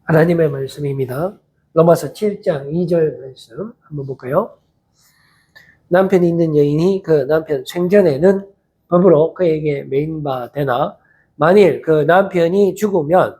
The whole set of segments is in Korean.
하나님의 말씀입니다. 로마서 7장 2절 말씀 한번 볼까요? 남편이 있는 여인이 그 남편 생전에는 법으로 그에게 매인바 되나 만일 그 남편이 죽으면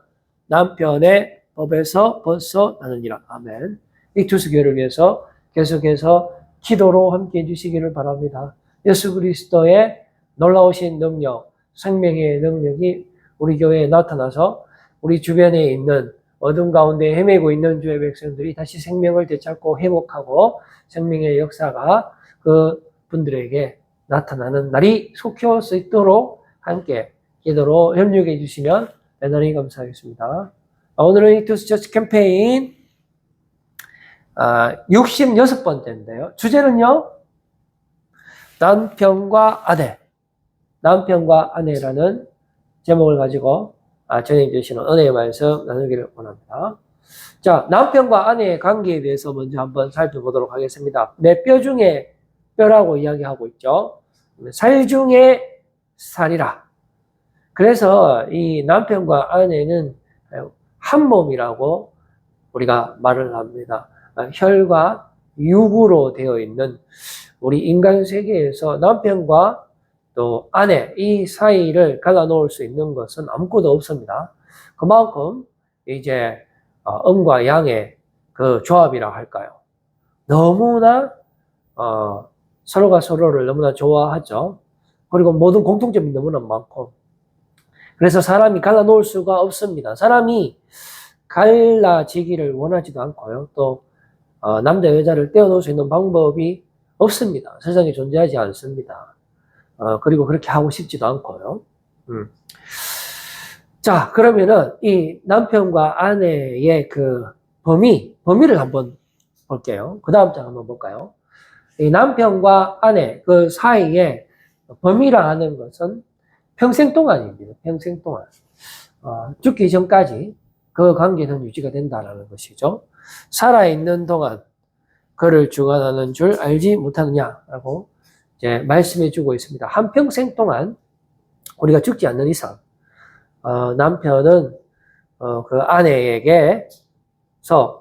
남편의 법에서 벗어나느니라. 아멘. 이 투수교를 위해서 계속해서 기도로 함께 해주시기를 바랍니다. 예수 그리스도의 놀라우신 능력, 생명의 능력이 우리 교회에 나타나서 우리 주변에 있는 어둠 가운데 헤매고 있는 주의 백성들이 다시 생명을 되찾고 회복하고 생명의 역사가 그 분들에게 나타나는 날이 속히 올 수 있도록 함께 기도로 협력해 주시면 대단히 감사하겠습니다. 오늘은 이투스 처치 캠페인 66번째인데요. 주제는요, 남편과 아내라는 제목을 가지고 전해 주시는 은혜의 말씀 나누기를 원합니다. 자, 남편과 아내의 관계에 대해서 먼저 한번 살펴보도록 하겠습니다. 내 뼈 중에 뼈라고 이야기하고 있죠. 살 중에 살이라. 그래서 이 남편과 아내는 한 몸이라고 우리가 말을 합니다. 혈과 육으로 되어 있는 우리 인간 세계에서 남편과 또 아내 이 사이를 갈라놓을 수 있는 것은 아무것도 없습니다. 그만큼 이제 음과 양의 그 조합이라 할까요? 너무나 서로가 서로를 너무나 좋아하죠. 그리고 모든 공통점이 너무나 많고 그래서 사람이 갈라놓을 수가 없습니다. 사람이 갈라지기를 원하지도 않고요. 또 남자 여자를 떼어놓을 수 있는 방법이 없습니다. 세상에 존재하지 않습니다. 그리고 그렇게 하고 싶지도 않고요. 자, 그러면은 이 남편과 아내의 그 범위를 한번 볼게요. 그 다음 장 한번 볼까요? 이 남편과 아내 그 사이에 범위라 하는 것은 평생 동안입니다. 평생 동안. 죽기 전까지 그 관계는 유지가 된다라는 것이죠. 살아있는 동안 그를 주관하는 줄 알지 못하느냐라고 이제 말씀해 주고 있습니다. 한평생 동안 우리가 죽지 않는 이상 남편은 그 아내에게서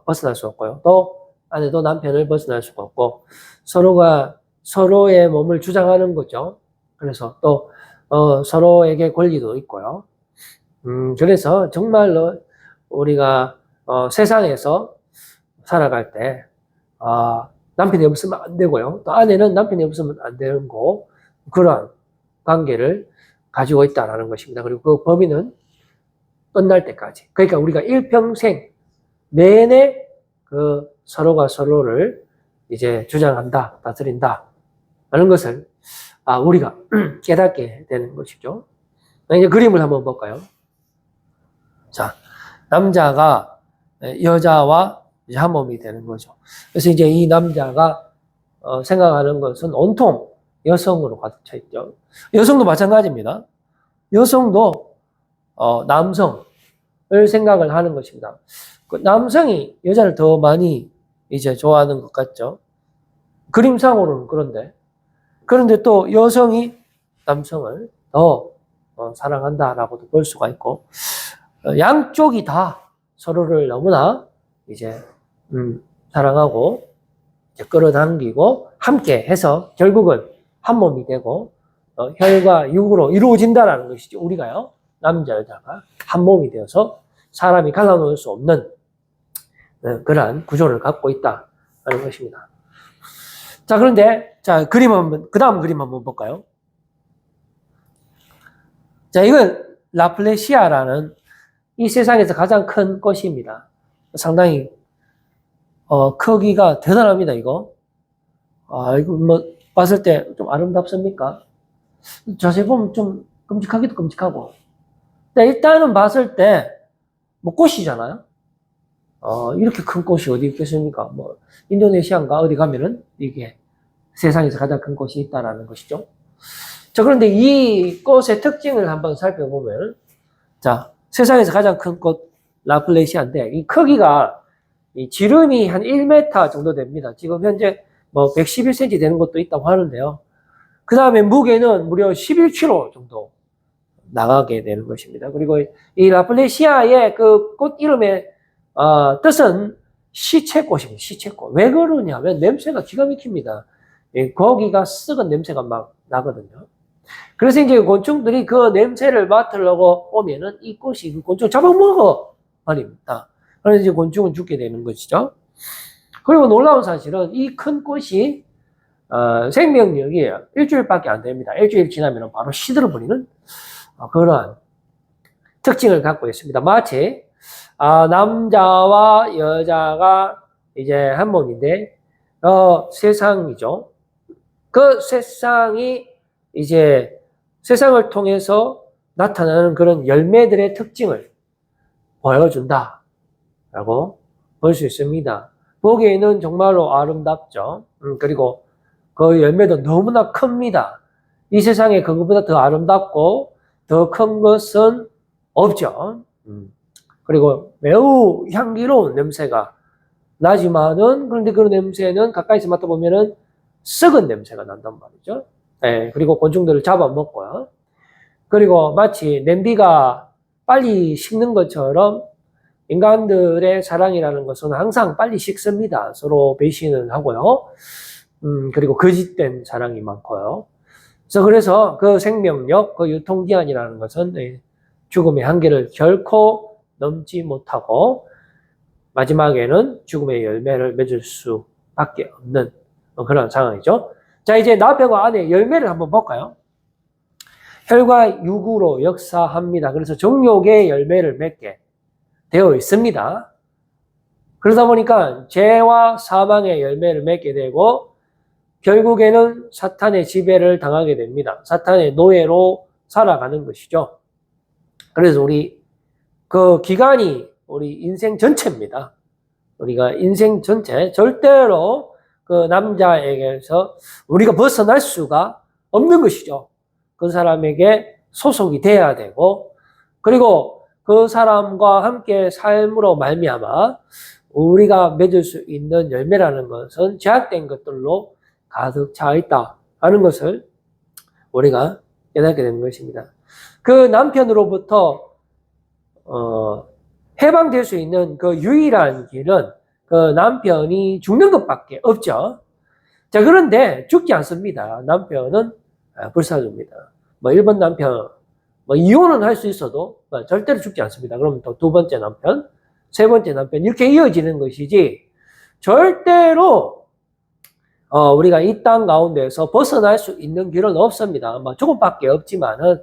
벗어날 수 없고요. 또 아내도 남편을 벗어날 수가 없고 서로가 서로의 몸을 주장하는 거죠. 그래서 또 서로에게 권리도 있고요. 그래서 정말로 우리가 세상에서 살아갈 때 남편이 없으면 안 되고요. 또 아내는 남편이 없으면 안 되는 거 그런 관계를 가지고 있다는 것입니다. 그리고 그 범위는 끝날 때까지. 그러니까 우리가 일평생 내내 그 서로가 서로를 이제 주장한다, 다스린다 라는 것을 우리가 깨닫게 되는 것이죠. 이제 그림을 한번 볼까요? 자, 남자가 여자와 이제 한 몸이 되는 거죠. 그래서 이제 이 남자가 생각하는 것은 온통 여성으로 가득 차 있죠. 여성도 마찬가지입니다. 여성도 남성을 생각을 하는 것입니다. 그 남성이 여자를 더 많이 이제 좋아하는 것 같죠. 그림상으로는 그런데 또 여성이 남성을 더 사랑한다라고도 볼 수가 있고 양쪽이 다 서로를 너무나 이제 사랑하고 이제 끌어당기고 함께 해서 결국은 한 몸이 되고 혈과 육으로 이루어진다라는 것이죠. 우리가요, 남자 여자가 한 몸이 되어서 사람이 갈라놓을 수 없는 그러한 구조를 갖고 있다라는 것입니다. 자, 그런데 그 다음 그림 한번 볼까요? 자, 이건 라플레시아라는 이 세상에서 가장 큰 꽃입니다. 상당히 크기가 대단합니다. 이거 뭐 봤을 때 좀 아름답습니까? 자세히 보면 좀 끔찍하기도 끔찍하고. 근데 일단은 봤을 때 뭐 꽃이잖아요. 이렇게 큰 꽃이 어디 있겠습니까? 뭐 인도네시아인가 어디 가면은 이게 세상에서 가장 큰 꽃이 있다라는 것이죠. 자, 그런데 이 꽃의 특징을 한번 살펴보면, 자, 세상에서 가장 큰 꽃 라플레시아인데 이 크기가 이 지름이 한 1m 정도 됩니다. 지금 현재 뭐 111cm 되는 것도 있다고 하는데요. 그 다음에 무게는 무려 11kg 정도 나가게 되는 것입니다. 그리고 이 라플레시아의 그 꽃 이름에 뜻은 시체꽃입니다. 시체꽃. 왜 그러냐면 냄새가 기가 막힙니다. 고기가 썩은 냄새가 막 나거든요. 그래서 이제 곤충들이 그 냄새를 맡으려고 오면은 이 꽃이 그 곤충을 잡아먹어 버립니다. 그래서 이제 곤충은 죽게 되는 것이죠. 그리고 놀라운 사실은 이 큰 꽃이 생명력이 일주일밖에 안 됩니다. 일주일 지나면 바로 시들어버리는 그러한 특징을 갖고 있습니다. 마치 남자와 여자가 이제 한 몸인데 세상이죠. 그 세상이 이제 세상을 통해서 나타나는 그런 열매들의 특징을 보여준다라고 볼 수 있습니다. 보기에는 정말로 아름답죠. 그리고 그 열매도 너무나 큽니다. 이 세상에 그것보다 더 아름답고 더 큰 것은 없죠. 그리고 매우 향기로운 냄새가 나지만은 그런데 그 냄새는 가까이서 맡아보면은 썩은 냄새가 난단 말이죠. 네, 그리고 곤충들을 잡아먹고요. 그리고 마치 냄비가 빨리 식는 것처럼 인간들의 사랑이라는 것은 항상 빨리 식습니다. 서로 배신을 하고요. 그리고 거짓된 사랑이 많고요. 그래서 그 생명력, 그 유통기한이라는 것은 죽음의 한계를 결코 넘지 못하고 마지막에는 죽음의 열매를 맺을 수밖에 없는 그런 상황이죠. 자, 이제 나병과 안의 열매를 한번 볼까요? 혈과 육으로 역사합니다. 그래서 정욕의 열매를 맺게 되어 있습니다. 그러다 보니까 죄와 사망의 열매를 맺게 되고 결국에는 사탄의 지배를 당하게 됩니다. 사탄의 노예로 살아가는 것이죠. 그래서 우리 그 기간이 우리 인생 전체입니다. 우리가 인생 전체 절대로 그 남자에게서 우리가 벗어날 수가 없는 것이죠. 그 사람에게 소속이 돼야 되고 그리고 그 사람과 함께 삶으로 말미암아 우리가 맺을 수 있는 열매라는 것은 제약된 것들로 가득 차 있다 하는 것을 우리가 깨닫게 되는 것입니다. 그 남편으로부터 해방될 수 있는 그 유일한 길은 그 남편이 죽는 것밖에 없죠. 자, 그런데 죽지 않습니다. 남편은 불사조입니다. 일본 남편, 이혼은 할 수 있어도 절대로 죽지 않습니다. 그럼 또 두 번째 남편, 세 번째 남편 이렇게 이어지는 것이지 절대로 우리가 이 땅 가운데서 벗어날 수 있는 길은 없습니다. 죽음밖에 없지만은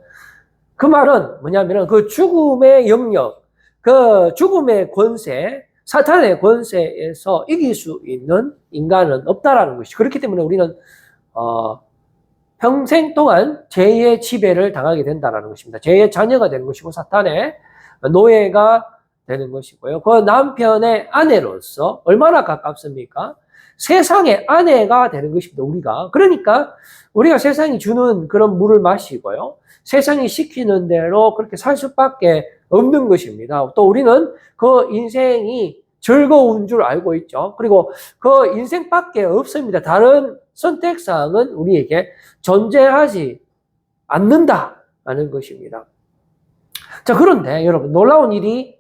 그 말은 뭐냐면은 그 죽음의 영역, 그 죽음의 권세, 사탄의 권세에서 이길 수 있는 인간은 없다라는 것이. 그렇기 때문에 우리는 평생 동안 죄의 지배를 당하게 된다는 것입니다. 죄의 자녀가 되는 것이고 사탄의 노예가 되는 것이고요. 그 남편의 아내로서 얼마나 가깝습니까? 세상의 아내가 되는 것입니다. 우리가. 그러니까 우리가 세상이 주는 그런 물을 마시고요. 세상이 시키는 대로 그렇게 살 수밖에 없는 것입니다. 또 우리는 그 인생이 즐거운 줄 알고 있죠. 그리고 그 인생밖에 없습니다. 다른 선택사항은 우리에게 존재하지 않는다라는 것입니다. 자, 그런데 여러분 놀라운 일이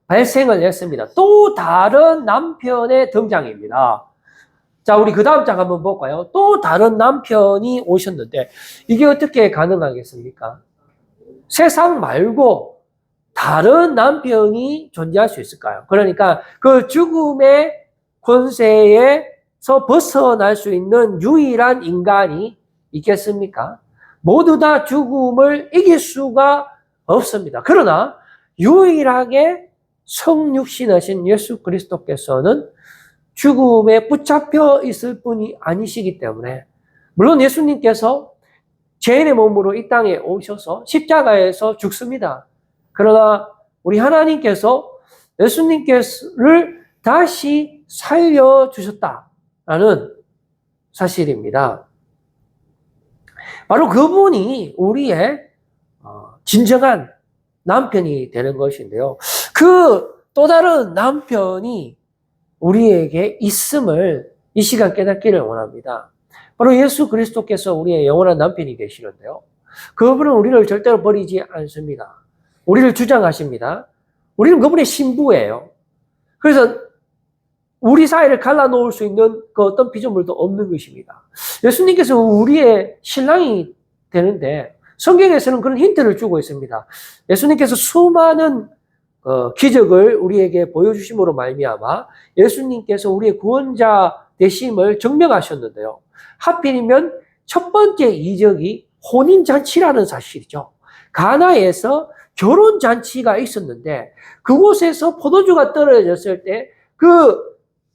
발생을 했습니다. 또 다른 남편의 등장입니다. 자, 우리 그 다음 장 한번 볼까요? 또 다른 남편이 오셨는데 이게 어떻게 가능하겠습니까? 세상 말고 다른 남편이 존재할 수 있을까요? 그러니까 그 죽음의 권세에서 벗어날 수 있는 유일한 인간이 있겠습니까? 모두 다 죽음을 이길 수가 없습니다. 그러나 유일하게 성육신하신 예수 그리스도께서는 죽음에 붙잡혀 있을 뿐이 아니시기 때문에 물론 예수님께서 죄인의 몸으로 이 땅에 오셔서 십자가에서 죽습니다. 그러나 우리 하나님께서 예수님께서를 다시 살려주셨다라는 사실입니다. 바로 그분이 우리의 진정한 남편이 되는 것인데요. 그 또 다른 남편이 우리에게 있음을 이 시간 깨닫기를 원합니다. 바로 예수 그리스도께서 우리의 영원한 남편이 되시는데요. 그분은 우리를 절대로 버리지 않습니다. 우리를 주장하십니다. 우리는 그분의 신부예요. 그래서 우리 사이를 갈라놓을 수 있는 그 어떤 피조물도 없는 것입니다. 예수님께서 우리의 신랑이 되는데 성경에서는 그런 힌트를 주고 있습니다. 예수님께서 수많은 기적을 우리에게 보여주심으로 말미암아 예수님께서 우리의 구원자 되심을 증명하셨는데요. 하필이면 첫 번째 이적이 혼인잔치라는 사실이죠. 가나에서 결혼잔치가 있었는데 그곳에서 포도주가 떨어졌을 때 그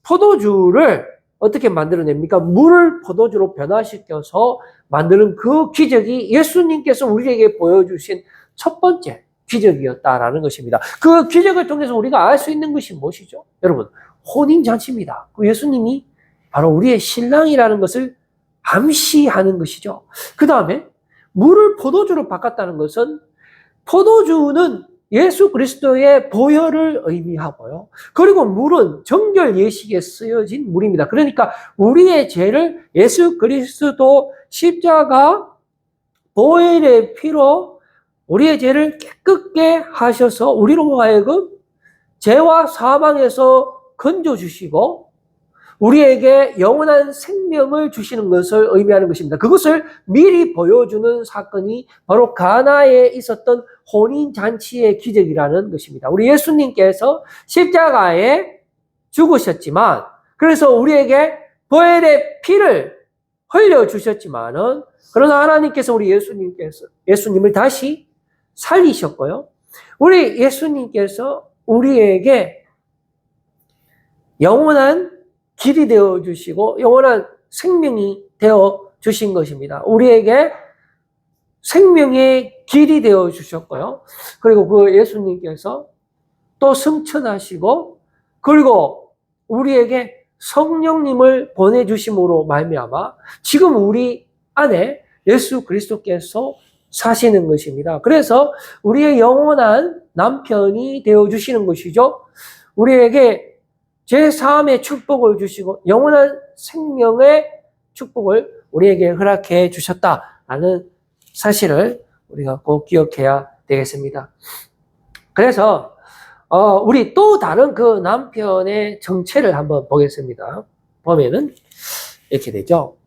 포도주를 어떻게 만들어냅니까? 물을 포도주로 변화시켜서 만드는 그 기적이 예수님께서 우리에게 보여주신 첫 번째 기적이었다라는 것입니다. 그 기적을 통해서 우리가 알 수 있는 것이 무엇이죠? 여러분, 혼인잔치입니다. 그 예수님이 바로 우리의 신랑이라는 것을 암시하는 것이죠. 그 다음에 물을 포도주로 바꿨다는 것은 포도주는 예수 그리스도의 보혈을 의미하고요. 그리고 물은 정결 예식에 쓰여진 물입니다. 그러니까 우리의 죄를 예수 그리스도 십자가 보혈의 피로 우리의 죄를 깨끗게 하셔서 우리로 하여금 죄와 사망에서 건져주시고 우리에게 영원한 생명을 주시는 것을 의미하는 것입니다. 그것을 미리 보여주는 사건이 바로 가나에 있었던 혼인잔치의 기적이라는 것입니다. 우리 예수님께서 십자가에 죽으셨지만 그래서 우리에게 보혈의 피를 흘려주셨지만은 그러나 하나님께서 우리 예수님을 다시 살리셨고요. 우리 예수님께서 우리에게 영원한 길이 되어 주시고 영원한 생명이 되어 주신 것입니다. 우리에게 생명의 길이 되어 주셨고요. 그리고 그 예수님께서 또 승천하시고 그리고 우리에게 성령님을 보내주심으로 말미암아 지금 우리 안에 예수 그리스도께서 사시는 것입니다. 그래서 우리의 영원한 남편이 되어 주시는 것이죠. 우리에게 제3의 축복을 주시고 영원한 생명의 축복을 우리에게 허락해 주셨다라는 사실을 우리가 꼭 기억해야 되겠습니다. 그래서 우리 또 다른 그 남편의 정체를 한번 보겠습니다. 보면은 이렇게 되죠.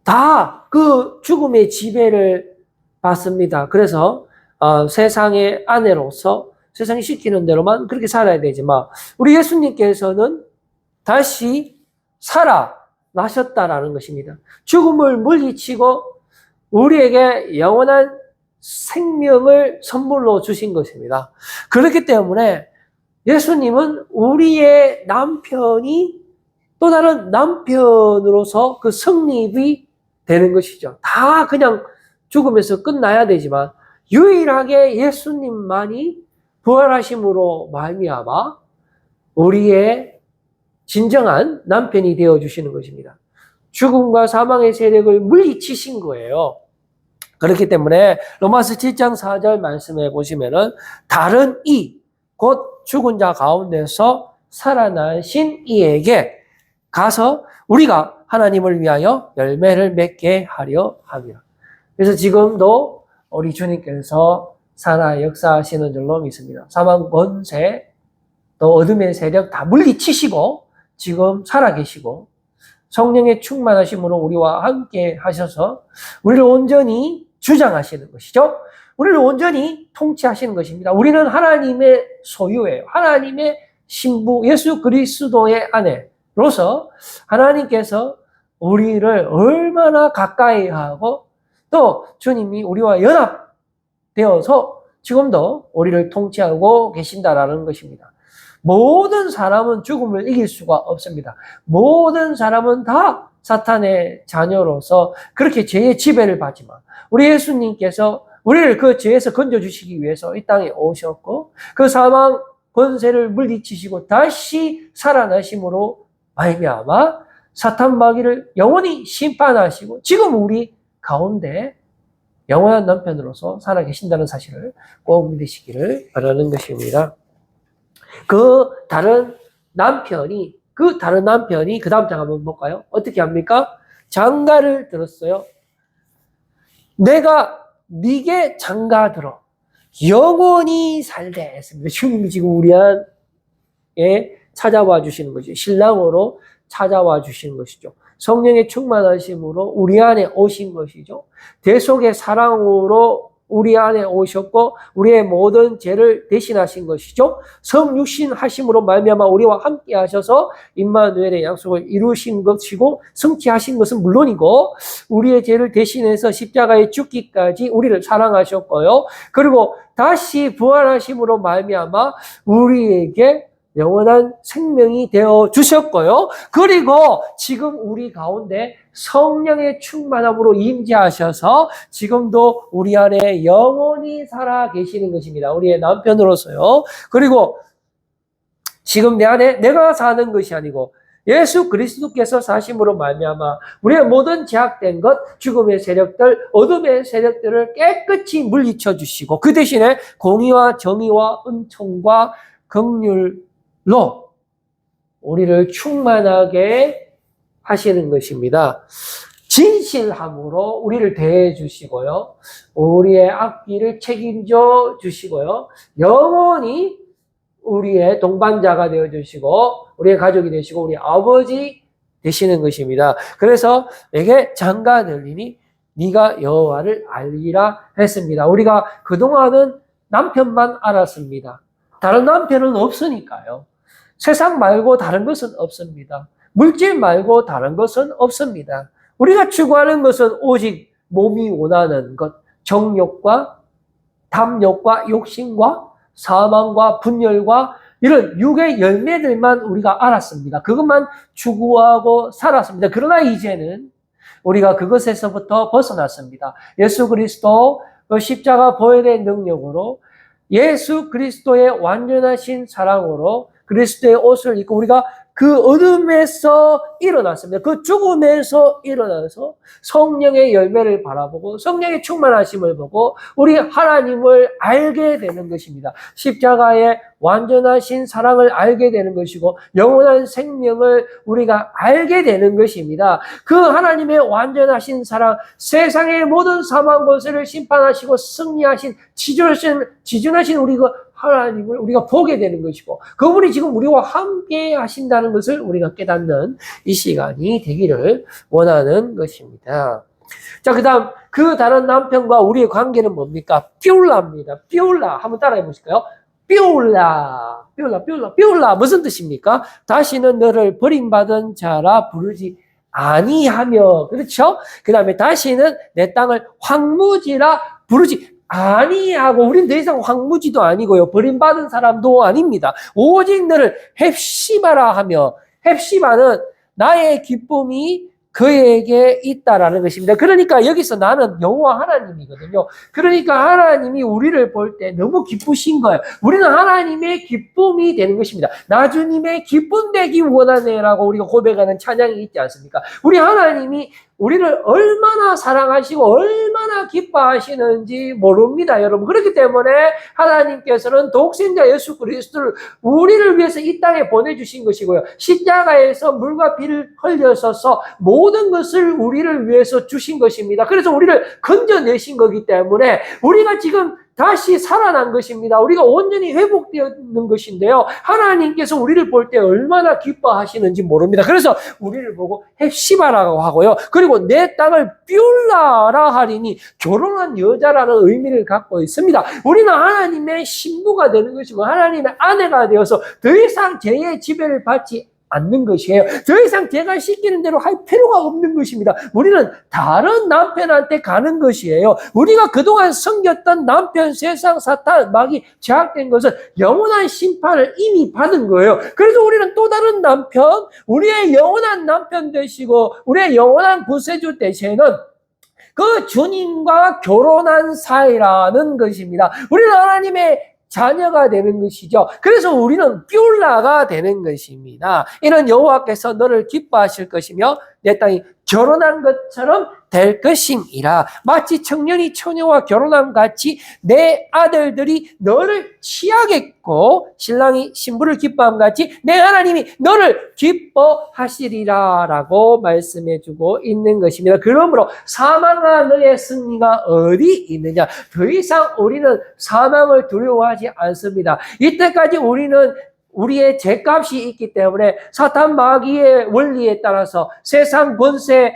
다 그 죽음의 지배를 받습니다. 그래서 세상의 아내로서 세상이 시키는 대로만 그렇게 살아야 되지만 우리 예수님께서는 다시 살아나셨다라는 것입니다. 죽음을 물리치고 우리에게 영원한 생명을 선물로 주신 것입니다. 그렇기 때문에 예수님은 우리의 남편이 또 다른 남편으로서 그 성립이 되는 것이죠. 다 그냥 죽음에서 끝나야 되지만 유일하게 예수님만이 부활하심으로 말미암아 우리의 진정한 남편이 되어주시는 것입니다. 죽음과 사망의 세력을 물리치신 거예요. 그렇기 때문에 로마서 7장 4절 말씀에 보시면은 다른 이, 곧 죽은 자 가운데서 살아나신 이에게 가서 우리가 하나님을 위하여 열매를 맺게 하려 함이라. 그래서 지금도 우리 주님께서 살아 역사하시는 줄로 믿습니다. 사망 권세, 또 어둠의 세력 다 물리치시고 지금 살아계시고 성령의 충만하심으로 우리와 함께 하셔서 우리를 온전히 주장하시는 것이죠. 우리를 온전히 통치하시는 것입니다. 우리는 하나님의 소유예요. 하나님의 신부 예수 그리스도의 아내로서 하나님께서 우리를 얼마나 가까이 하고 또 주님이 우리와 연합되어서 지금도 우리를 통치하고 계신다라는 것입니다. 모든 사람은 죽음을 이길 수가 없습니다. 모든 사람은 다 사탄의 자녀로서 그렇게 죄의 지배를 받지만 우리 예수님께서 우리를 그 죄에서 건져주시기 위해서 이 땅에 오셨고 그 사망 권세를 물리치시고 다시 살아나심으로 말미암아 사탄 마귀를 영원히 심판하시고 지금 우리 가운데 영원한 남편으로서 살아계신다는 사실을 꼭 믿으시기를 바라는 것입니다. 그 다른 남편이 그 다음 장 한번 볼까요? 어떻게 합니까? 장가를 들었어요. 내가 네게 장가들어 영원히 살래 했습니다. 주님이 지금 우리 안에 찾아와 주시는 것이죠. 신랑으로 찾아와 주시는 것이죠. 성령의 충만하심으로 우리 안에 오신 것이죠. 대속의 사랑으로 우리 안에 오셨고 우리의 모든 죄를 대신하신 것이죠. 성육신 하심으로 말미암아 우리와 함께 하셔서 임마누엘의 약속을 이루신 것이고 성취하신 것은 물론이고 우리의 죄를 대신해서 십자가에 죽기까지 우리를 사랑하셨고요. 그리고 다시 부활하심으로 말미암아 우리에게 영원한 생명이 되어 주셨고요. 그리고 지금 우리 가운데 성령의 충만함으로 임재하셔서 지금도 우리 안에 영원히 살아 계시는 것입니다. 우리의 남편으로서요. 그리고 지금 내 안에 내가 사는 것이 아니고 예수 그리스도께서 사심으로 말미암아 우리의 모든 제약된 것, 죽음의 세력들, 어둠의 세력들을 깨끗이 물리쳐 주시고 그 대신에 공의와 정의와 은총과 긍휼로 우리를 충만하게 하시는 것입니다. 진실함으로 우리를 대해 주시고요. 우리의 앞길을 책임져 주시고요. 영원히 우리의 동반자가 되어 주시고 우리의 가족이 되시고 우리 아버지 되시는 것입니다. 그래서 내게 장가 들리니 네가 여호와를 알리라 했습니다. 우리가 그동안은 남편만 알았습니다. 다른 남편은 없으니까요. 세상 말고 다른 것은 없습니다. 물질 말고 다른 것은 없습니다. 우리가 추구하는 것은 오직 몸이 원하는 것, 정욕과 탐욕과 욕심과 사망과 분열과 이런 육의 열매들만 우리가 알았습니다. 그것만 추구하고 살았습니다. 그러나 이제는 우리가 그것에서부터 벗어났습니다. 예수 그리스도 십자가 보혈의 능력으로 예수 그리스도의 완전하신 사랑으로 그리스도의 옷을 입고 우리가 그 어둠에서 일어났습니다. 그 죽음에서 일어나서 성령의 열매를 바라보고 성령의 충만하심을 보고 우리 하나님을 알게 되는 것입니다. 십자가의 완전하신 사랑을 알게 되는 것이고 영원한 생명을 우리가 알게 되는 것입니다. 그 하나님의 완전하신 사랑, 세상의 모든 사망 권세를 심판하시고 승리하신 지존하신 우리 그 하나님을 우리가 보게 되는 것이고 그분이 지금 우리와 함께 하신다는 것을 우리가 깨닫는 이 시간이 되기를 원하는 것입니다. 자, 그 다음 그 다른 남편과 우리의 관계는 뭡니까? 삐올라입니다. 삐올라 한번 따라해 보실까요? 삐올라 무슨 뜻입니까? 다시는 너를 버림받은 자라 부르지 아니하며, 그렇죠? 그 다음에 다시는 내 땅을 황무지라 부르지 아니하고, 우린 더 이상 황무지도 아니고요, 버림받은 사람도 아닙니다. 오직 너를 헵시바라 하며, 헵시바는 나의 기쁨이 그에게 있다라는 것입니다. 그러니까 여기서 나는 여호와 하나님이거든요. 그러니까 하나님이 우리를 볼 때 너무 기쁘신 거예요. 우리는 하나님의 기쁨이 되는 것입니다. 나 주님의 기쁨 되기 원하네라고 우리가 고백하는 찬양이 있지 않습니까? 우리 하나님이 우리를 얼마나 사랑하시고 얼마나 기뻐하시는지 모릅니다, 여러분. 그렇기 때문에 하나님께서는 독생자 예수 그리스도를 우리를 위해서 이 땅에 보내주신 것이고요. 십자가에서 물과 피를 흘려서서 모든 것을 우리를 위해서 주신 것입니다. 그래서 우리를 건져내신 거기 때문에 우리가 지금 다시 살아난 것입니다. 우리가 온전히 회복되었는 것인데요. 하나님께서 우리를 볼 때 얼마나 기뻐하시는지 모릅니다. 그래서 우리를 보고 헵시바라고 하고요. 그리고 내 땅을 삐올라라 하리니 결혼한 여자라는 의미를 갖고 있습니다. 우리는 하나님의 신부가 되는 것이고 하나님의 아내가 되어서 더 이상 죄의 지배를 받지 않는 것이에요. 더 이상 제가 시키는 대로 할 필요가 없는 것입니다. 우리는 다른 남편한테 가는 것이에요. 우리가 그동안 섬겼던 남편, 세상, 사탄, 마귀, 제약된 것은 영원한 심판을 이미 받은 거예요. 그래서 우리는 또 다른 남편, 우리의 영원한 남편 되시고 우리의 영원한 구세주 되시는 그 주님과 결혼한 사이라는 것입니다. 우리는 하나님의 자녀가 되는 것이죠. 그래서 우리는 삐올라가 되는 것입니다. 이는 여호와께서 너를 기뻐하실 것이며 내 땅이 결혼한 것처럼 될 것임이라. 마치 청년이 처녀와 결혼함 같이 내 아들들이 너를 취하겠고 신랑이 신부를 기뻐함 같이 내 하나님이 너를 기뻐하시리라 라고 말씀해 주고 있는 것입니다. 그러므로 사망아 너의 승리가 어디 있느냐. 더 이상 우리는 사망을 두려워하지 않습니다. 이때까지 우리는 우리의 죄값이 있기 때문에 사탄 마귀의 원리에 따라서 세상 권세,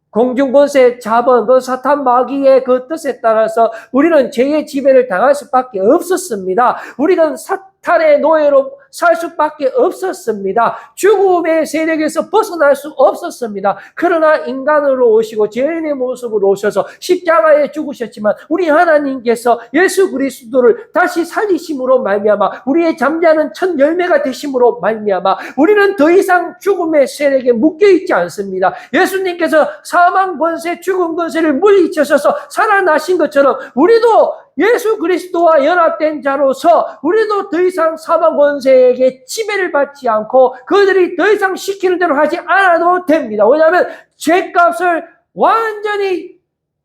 공중 권세 잡은 그 사탄 마귀의 그 뜻에 따라서 우리는 죄의 지배를 당할 수밖에 없었습니다. 우리는 사탄의 노예로 살 수밖에 없었습니다. 죽음의 세력에서 벗어날 수 없었습니다. 그러나 인간으로 오시고 죄인의 모습으로 오셔서 십자가에 죽으셨지만 우리 하나님께서 예수 그리스도를 다시 살리심으로 말미암아 우리의 잠자는 첫 열매가 되심으로 말미암아 우리는 더 이상 죽음의 세력에 묶여있지 않습니다. 예수님께서 사망 권세, 죽음 권세를 물리치셔서 살아나신 것처럼 우리도 예수 그리스도와 연합된 자로서 우리도 더 이상 사망 권세에게 지배를 받지 않고 그들이 더 이상 시키는 대로 하지 않아도 됩니다. 왜냐하면 죄값을 완전히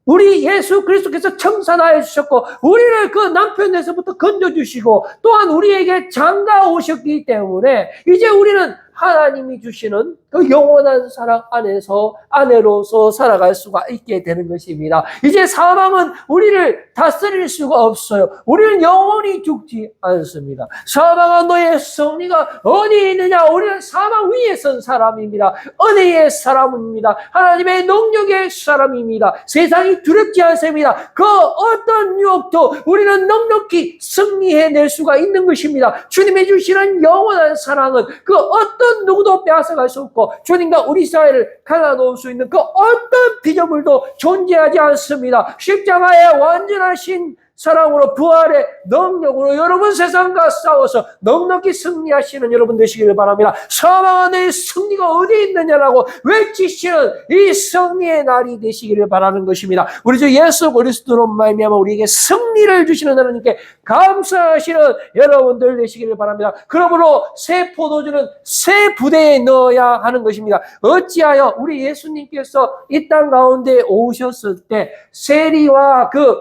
우리 예수 그리스도께서 청산하여 주셨고 우리를 그 남편에서부터 건져주시고 또한 우리에게 장가 오셨기 때문에 이제 우리는 하나님이 주시는 그 영원한 사랑 안에서 아내로서 살아갈 수가 있게 되는 것입니다. 이제 사망은 우리를 다스릴 수가 없어요. 우리는 영원히 죽지 않습니다. 사망아 너의 승리가 어디 있느냐? 우리는 사망 위에 선 사람입니다. 은혜의 사람입니다. 하나님의 능력의 사람입니다. 세상이 두렵지 않습니다. 그 어떤 유혹도 우리는 넉넉히 승리해낼 수가 있는 것입니다. 주님이 주시는 영원한 사랑은 그 어떤 누구도 빼앗아갈 수 없고 주님과 우리 사이를 갈라놓을 수 있는 그 어떤 피조물도 존재하지 않습니다. 십자가의 완전하신 사랑으로 부활의 능력으로 여러분 세상과 싸워서 넉넉히 승리하시는 여러분 되시기를 바랍니다. 사망아 너의 승리가 어디 있느냐라고 외치시는 이 승리의 날이 되시기를 바라는 것입니다. 우리 주 예수 그리스도로 말미암아 우리에게 승리를 주시는 하나님께 감사하시는 여러분들 되시기를 바랍니다. 그러므로 새 포도주는 새 부대에 넣어야 하는 것입니다. 어찌하여 우리 예수님께서 이 땅 가운데 오셨을 때 세리와 그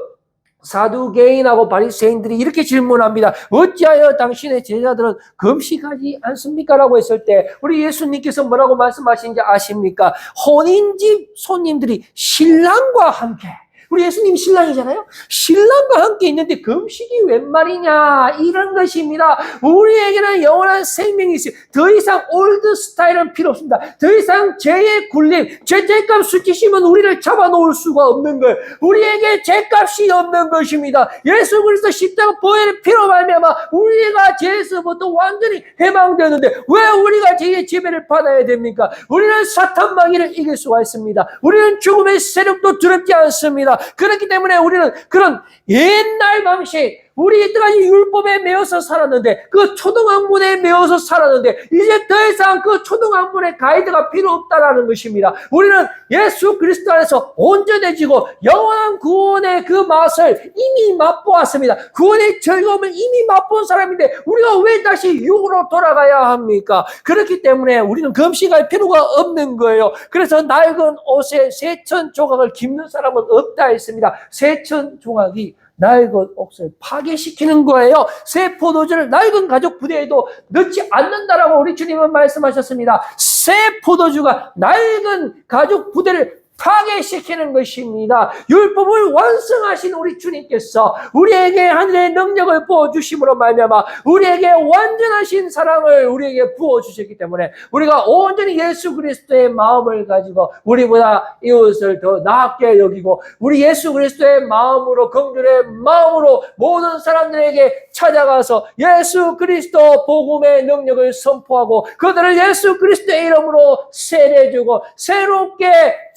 사두개인하고 바리새인들이 이렇게 질문합니다. 어찌하여 당신의 제자들은 금식하지 않습니까? 라고 했을 때 우리 예수님께서 뭐라고 말씀하신지 아십니까? 혼인집 손님들이 신랑과 함께, 우리 예수님 신랑이잖아요. 신랑과 함께 있는데 금식이 웬 말이냐 이런 것입니다. 우리에게는 영원한 생명이 있어요. 더 이상 올드 스타일은 필요 없습니다. 더 이상 죄의 굴림, 죄값 수치심은 우리를 잡아놓을 수가 없는 거예요. 우리에게 죄값이 없는 것입니다. 예수 그리스도 십자가 보혈의 피로 말미암아 우리가 죄에서부터 완전히 해방되는데 왜 우리가 죄의 지배를 받아야 됩니까? 우리는 사탄 마귀를 이길 수가 있습니다. 우리는 죽음의 세력도 두렵지 않습니다. 그렇기 때문에 우리는 그런 옛날 방식, 우리 이때까지 율법에 매여서 살았는데 그 초등학문에 매여서 살았는데 이제 더 이상 그 초등학문의 가이드가 필요 없다라는 것입니다. 우리는 예수 그리스도 안에서 온전해지고 영원한 구원의 그 맛을 이미 맛보았습니다. 구원의 즐거움을 이미 맛본 사람인데 우리가 왜 다시 육으로 돌아가야 합니까? 그렇기 때문에 우리는 금식할 필요가 없는 거예요. 그래서 낡은 옷에 새천 조각을 깁는 사람은 없다 했습니다. 새천 조각이 낡은 옷을 파괴시키는 거예요. 새 포도주를 낡은 가죽 부대에도 넣지 않는다라고 우리 주님은 말씀하셨습니다. 새 포도주가 낡은 가죽 부대를 파괴시키는 것입니다. 율법을 완성하신 우리 주님께서 우리에게 하늘의 능력을 부어주심으로 말미암아 우리에게 완전하신 사랑을 우리에게 부어주셨기 때문에 우리가 온전히 예수 그리스도의 마음을 가지고 우리보다 이웃을 더 나았게 여기고 우리 예수 그리스도의 마음으로 긍휼의 마음으로 모든 사람들에게 찾아가서 예수 그리스도 복음의 능력을 선포하고 그들을 예수 그리스도의 이름으로 세례주고 새롭게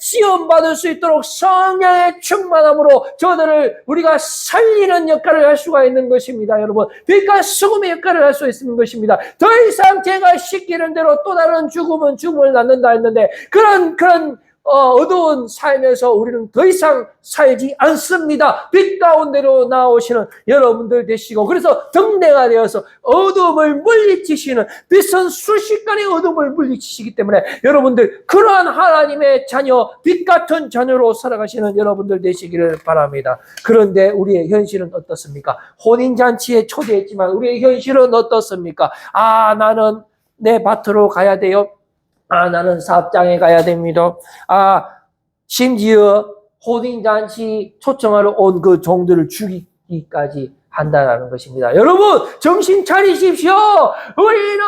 받을 수 있도록 성령의 충만함으로 저들을 우리가 살리는 역할을 할 수가 있는 것입니다. 여러분, 빛과 수금의 역할을 할 수 있는 것입니다. 더 이상 제가 시키는 대로 또 다른 죽음은 죽음을 낳는다 했는데 그런 어두운 삶에서 우리는 더 이상 살지 않습니다. 빛 가운데로 나오시는 여러분들 되시고 그래서 등대가 되어서 어둠을 물리치시는 빛은 순식간에 어둠을 물리치시기 때문에 여러분들 그러한 하나님의 자녀, 빛 같은 자녀로 살아가시는 여러분들 되시기를 바랍니다. 그런데 우리의 현실은 어떻습니까? 혼인잔치에 초대했지만 우리의 현실은 어떻습니까? 나는 내 밭으로 가야 돼요. 나는 사업장에 가야 됩니다. 심지어 혼인잔치 초청하러 온 그 종들을 죽이기까지 한다는 것입니다. 여러분, 정신 차리십시오. 우리는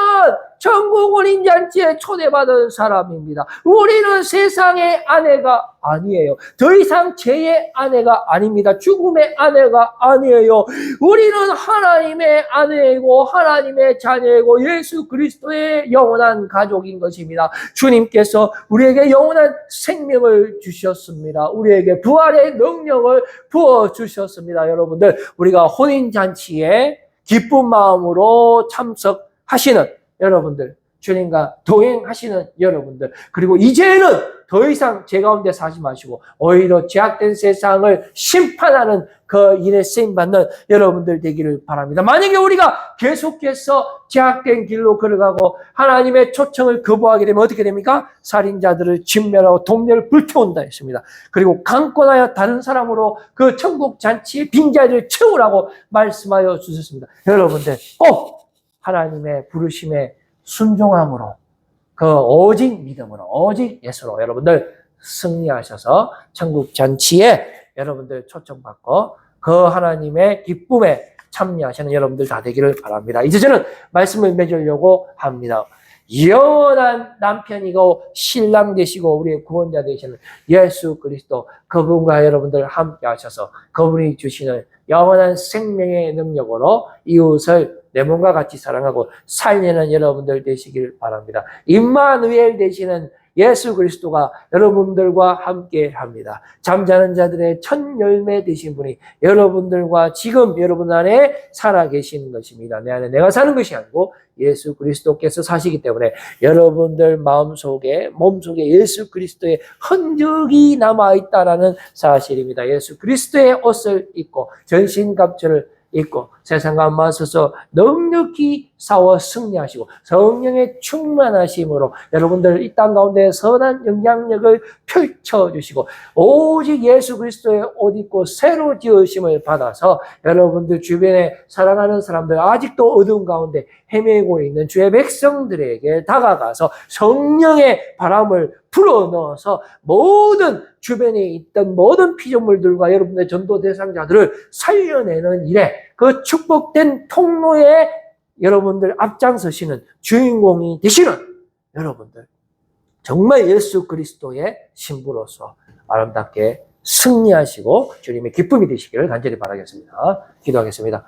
천국 혼인잔치에 초대받은 사람입니다. 우리는 세상의 아내가 아니에요. 더 이상 죄의 아내가 아닙니다. 죽음의 아내가 아니에요. 우리는 하나님의 아내이고 하나님의 자녀이고 예수 그리스도의 영원한 가족인 것입니다. 주님께서 우리에게 영원한 생명을 주셨습니다. 우리에게 부활의 능력을 부어주셨습니다. 여러분들, 우리가 혼인잔치에 기쁜 마음으로 참석하시는 여러분들, 주님과 동행하시는 여러분들, 그리고 이제는 더 이상 죄 가운데 사지 마시고 오히려 죄악된 세상을 심판하는 그 일에 쓰임받는 여러분들 되기를 바랍니다. 만약에 우리가 계속해서 죄악된 길로 걸어가고 하나님의 초청을 거부하게 되면 어떻게 됩니까? 살인자들을 진멸하고 동네를 불태운다 했습니다. 그리고 강권하여 다른 사람으로 그 천국 잔치의 빈자리를 채우라고 말씀하여 주셨습니다. 여러분들 꼭 하나님의 부르심에 순종함으로 그 오직 믿음으로 오직 예수로 여러분들 승리하셔서 천국 잔치에 여러분들 초청받고 그 하나님의 기쁨에 참여하시는 여러분들 다 되기를 바랍니다. 이제 저는 말씀을 맺으려고 합니다. 영원한 남편이고 신랑 되시고 우리의 구원자 되시는 예수 그리스도, 그분과 여러분들 함께 하셔서 그분이 주시는 영원한 생명의 능력으로 이웃을 내 몸과 같이 사랑하고 살리는 여러분들 되시길 바랍니다. 임마누엘 되시는 예수 그리스도가 여러분들과 함께 합니다. 잠자는 자들의 첫 열매 되신 분이 여러분들과 지금 여러분 안에 살아 계시는 것입니다. 내 안에 내가 사는 것이 아니고 예수 그리스도께서 사시기 때문에 여러분들 마음속에 몸속에 예수 그리스도의 흔적이 남아있다라는 사실입니다. 예수 그리스도의 옷을 입고 전신갑주를 있고 세상과 맞서서 넉넉히 싸워 승리하시고 성령의 충만하심으로 여러분들 이 땅 가운데 선한 영향력을 펼쳐주시고 오직 예수 그리스도의 옷 입고 새로 지으심을 받아서 여러분들 주변에 사랑하는 사람들, 아직도 어두운 가운데 헤매고 있는 주의 백성들에게 다가가서 성령의 바람을 불어넣어서 모든 주변에 있던 모든 피조물들과 여러분의 전도 대상자들을 살려내는 일에 그 축복된 통로에 여러분들 앞장서시는 주인공이 되시는 여러분들, 정말 예수 그리스도의 신부로서 아름답게 승리하시고 주님의 기쁨이 되시기를 간절히 바라겠습니다. 기도하겠습니다.